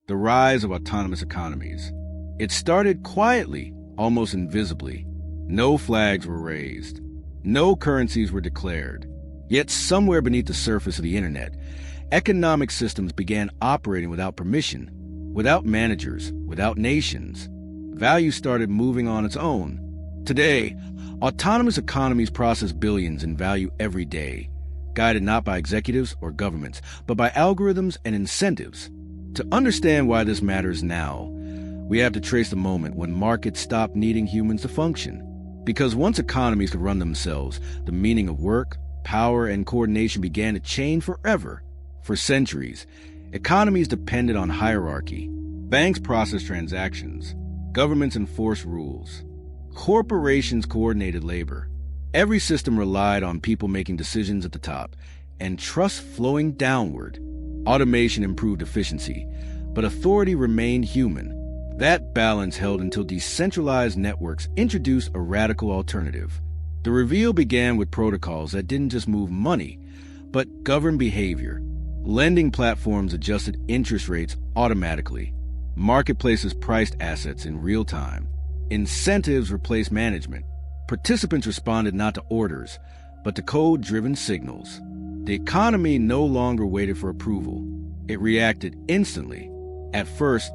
the rise of autonomous economies. It started quietly, almost invisibly. No flags were raised. No currencies were declared. Yet somewhere beneath the surface of the internet, economic systems began operating without permission, without managers, without nations. Value started moving on its own. Today, autonomous economies process billions in value every day, guided not by executives or governments, but by algorithms and incentives. To understand why this matters now, we have to trace the moment when markets stopped needing humans to function. Because once economies could run themselves, the meaning of work, power, and coordination began to change forever. For centuries, economies depended on hierarchy. Banks processed transactions. Governments enforced rules. Corporations coordinated labor. Every system relied on people making decisions at the top and trust flowing downward. Automation improved efficiency, but authority remained human. That balance held until decentralized networks introduced a radical alternative. The reveal began with protocols that didn't just move money, but govern behavior. Lending platforms adjusted interest rates automatically. Marketplaces priced assets in real time. Incentives replaced management. Participants responded not to orders, but to code-driven signals. The economy no longer waited for approval. It reacted instantly. At first,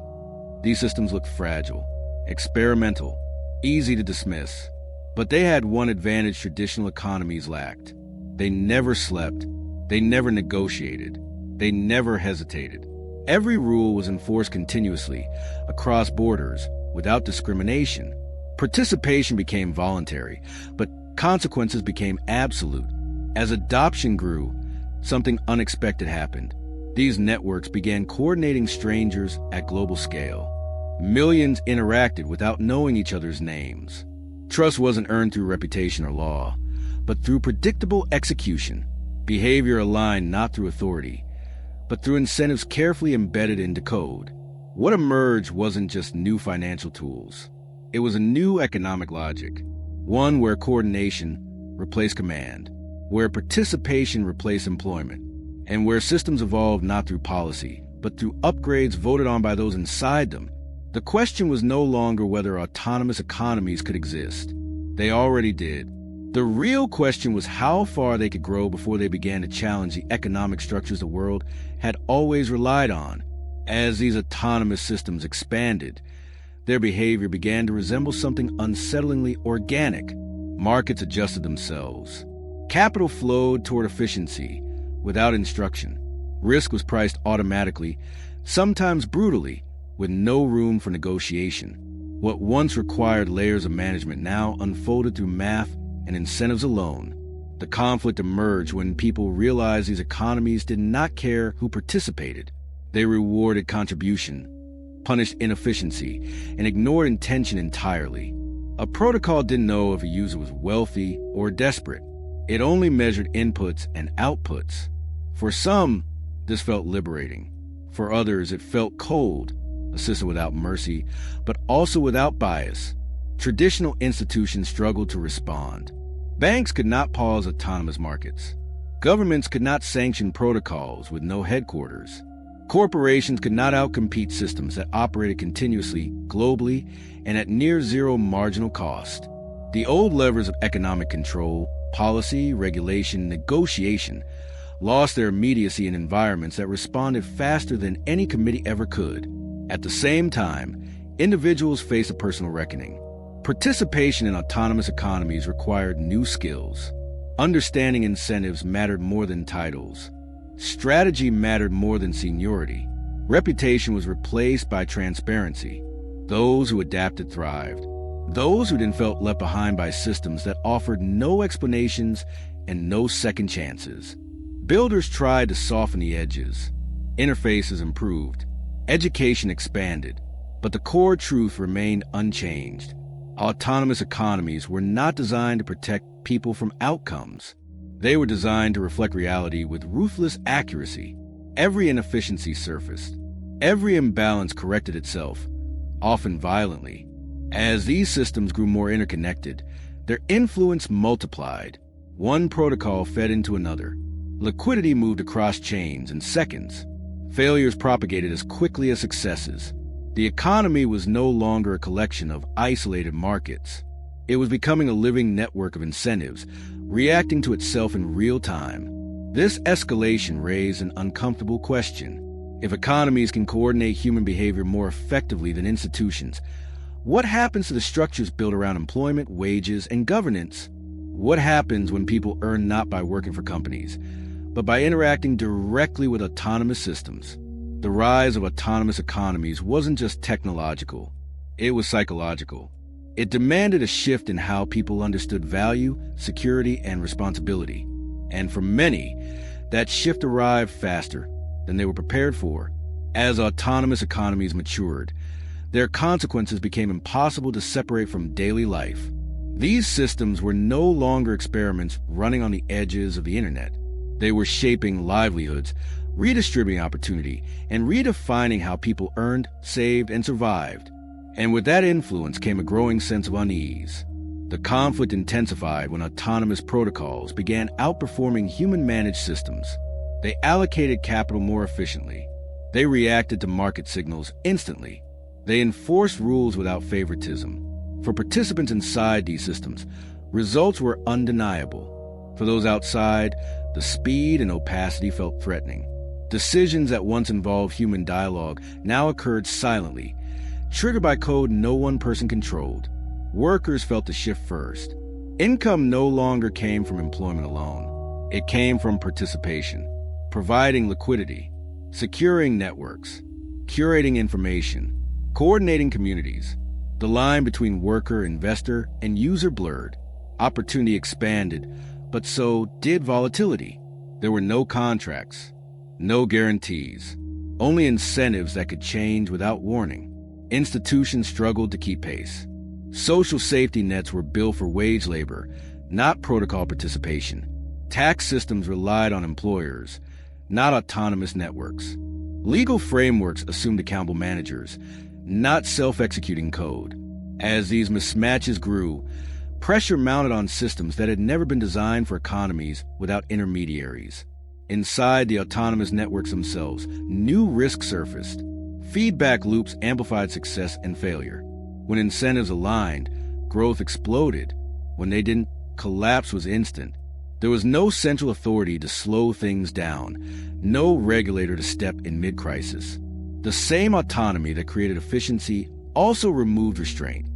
these systems looked fragile, experimental, easy to dismiss. But they had one advantage traditional economies lacked. They never slept. They never negotiated. They never hesitated. Every rule was enforced continuously, across borders, without discrimination. Participation became voluntary, but consequences became absolute. As adoption grew, something unexpected happened. These networks began coordinating strangers at global scale. Millions interacted without knowing each other's names. Trust wasn't earned through reputation or law, but through predictable execution. Behavior aligned not through authority, but through incentives carefully embedded into code. What emerged wasn't just new financial tools. It was a new economic logic, one where coordination replaced command, where participation replaced employment, and where systems evolved not through policy, but through upgrades voted on by those inside them. The question was no longer whether autonomous economies could exist. They already did. The real question was how far they could grow before they began to challenge the economic structures the world had always relied on. As these autonomous systems expanded, their behavior began to resemble something unsettlingly organic. Markets adjusted themselves. Capital flowed toward efficiency without instruction. Risk was priced automatically, sometimes brutally, with no room for negotiation. What once required layers of management now unfolded through math and incentives alone. The conflict emerged when people realized these economies did not care who participated. They rewarded contribution, punished inefficiency, and ignored intention entirely. A protocol didn't know if a user was wealthy or desperate. It only measured inputs and outputs. For some, this felt liberating. For others, it felt cold, a system without mercy, but also without bias. Traditional institutions struggled to respond. Banks could not pause autonomous markets. Governments could not sanction protocols with no headquarters. Corporations could not outcompete systems that operated continuously, globally, and at near zero marginal cost. The old levers of economic control, policy, regulation, negotiation, lost their immediacy in environments that responded faster than any committee ever could. At the same time, individuals faced a personal reckoning. Participation in autonomous economies required new skills. Understanding incentives mattered more than titles. Strategy mattered more than seniority. Reputation was replaced by transparency. Those who adapted thrived. Those who didn't felt left behind by systems that offered no explanations and no second chances. Builders tried to soften the edges. Interfaces improved. Education expanded. But the core truth remained unchanged. Autonomous economies were not designed to protect people from outcomes. They were designed to reflect reality with ruthless accuracy. Every inefficiency surfaced. Every imbalance corrected itself, often violently. As these systems grew more interconnected, their influence multiplied. One protocol fed into another. Liquidity moved across chains in seconds. Failures propagated as quickly as successes. The economy was no longer a collection of isolated markets. It was becoming a living network of incentives, reacting to itself in real time. This escalation raised an uncomfortable question. If economies can coordinate human behavior more effectively than institutions, what happens to the structures built around employment, wages, and governance? What happens when people earn not by working for companies, but by interacting directly with autonomous systems? The rise of autonomous economies wasn't just technological, it was psychological. It demanded a shift in how people understood value, security, and responsibility. And for many, that shift arrived faster than they were prepared for. As autonomous economies matured, their consequences became impossible to separate from daily life. These systems were no longer experiments running on the edges of the internet. They were shaping livelihoods, redistributing opportunity, and redefining how people earned, saved, and survived. And with that influence came a growing sense of unease. The conflict intensified when autonomous protocols began outperforming human-managed systems. They allocated capital more efficiently. They reacted to market signals instantly. They enforced rules without favoritism. For participants inside these systems, results were undeniable. For those outside, the speed and opacity felt threatening. Decisions that once involved human dialogue now occurred silently, triggered by code no one person controlled. Workers felt the shift first. Income no longer came from employment alone. It came from participation, providing liquidity, securing networks, curating information, coordinating communities. The line between worker, investor, and user blurred. Opportunity expanded, but so did volatility. There were no contracts, no guarantees, only incentives that could change without warning. Institutions struggled to keep pace. Social safety nets were built for wage labor, not protocol participation. Tax systems relied on employers, not autonomous networks. Legal frameworks assumed accountable managers, not self-executing code. As these mismatches grew, pressure mounted on systems that had never been designed for economies without intermediaries. Inside the autonomous networks themselves, new risks surfaced. Feedback loops amplified success and failure. When incentives aligned, growth exploded. When they didn't, collapse was instant. There was no central authority to slow things down, no regulator to step in mid-crisis. The same autonomy that created efficiency also removed restraint.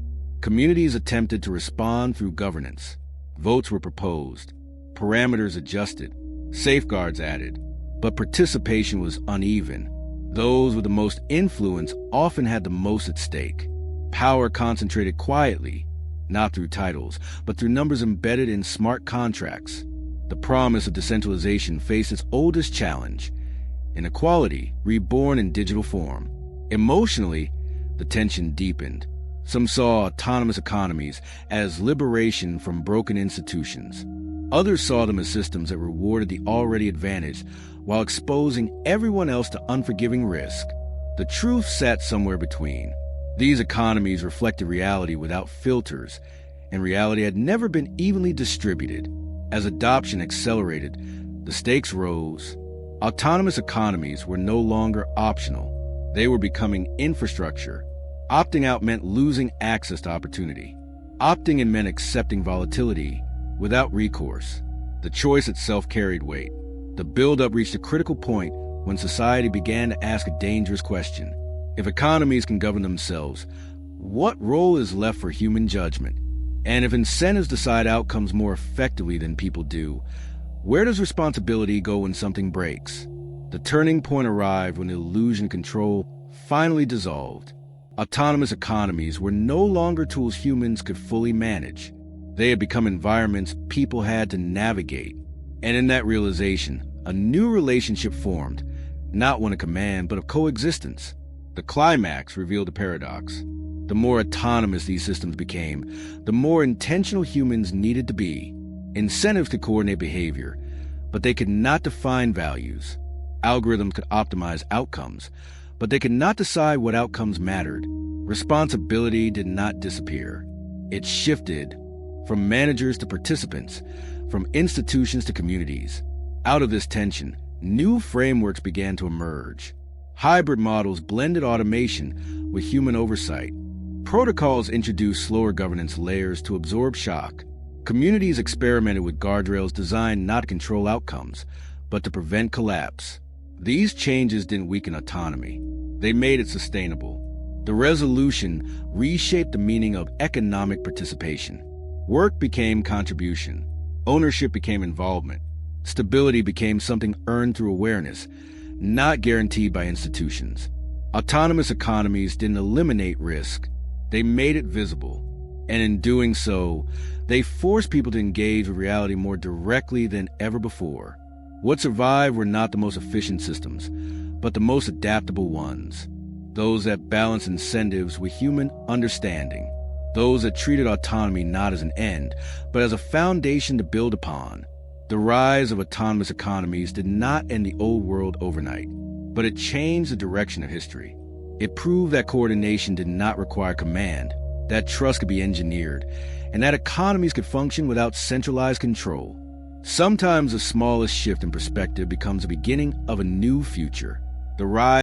Communities attempted to respond through governance. Votes were proposed, parameters adjusted, safeguards added, but participation was uneven. Those with the most influence often had the most at stake. Power concentrated quietly, not through titles, but through numbers embedded in smart contracts. The promise of decentralization faced its oldest challenge: inequality reborn in digital form. Emotionally, the tension deepened. Some saw autonomous economies as liberation from broken institutions. Others saw them as systems that rewarded the already advantaged while exposing everyone else to unforgiving risk. The truth sat somewhere between. These economies reflected reality without filters, and reality had never been evenly distributed. As adoption accelerated, the stakes rose. Autonomous economies were no longer optional. They were becoming infrastructure. Opting out meant losing access to opportunity. Opting in meant accepting volatility without recourse. The choice itself carried weight. The buildup reached a critical point when society began to ask a dangerous question. If economies can govern themselves, what role is left for human judgment? And if incentives decide outcomes more effectively than people do, where does responsibility go when something breaks? The turning point arrived when the illusion of control finally dissolved. Autonomous economies were no longer tools humans could fully manage. They had become environments people had to navigate. And in that realization, a new relationship formed, not one of command, but of coexistence. The climax revealed a paradox. The more autonomous these systems became, the more intentional humans needed to be. Incentives could coordinate behavior, but they could not define values. Algorithms could optimize outcomes, but they could not decide what outcomes mattered. Responsibility did not disappear. It shifted from managers to participants, from institutions to communities. Out of this tension, new frameworks began to emerge. Hybrid models blended automation with human oversight. Protocols introduced slower governance layers to absorb shock. Communities experimented with guardrails designed not to control outcomes, but to prevent collapse. These changes didn't weaken autonomy. They made it sustainable. The resolution reshaped the meaning of economic participation. Work became contribution. Ownership became involvement. Stability became something earned through awareness, not guaranteed by institutions. Autonomous economies didn't eliminate risk. They made it visible. And in doing so, they forced people to engage with reality more directly than ever before. What survived were not the most efficient systems, but the most adaptable ones. Those that balanced incentives with human understanding. Those that treated autonomy not as an end, but as a foundation to build upon. The rise of autonomous economies did not end the old world overnight, but it changed the direction of history. It proved that coordination did not require command, that trust could be engineered, and that economies could function without centralized control. Sometimes the smallest shift in perspective becomes the beginning of a new future. The rise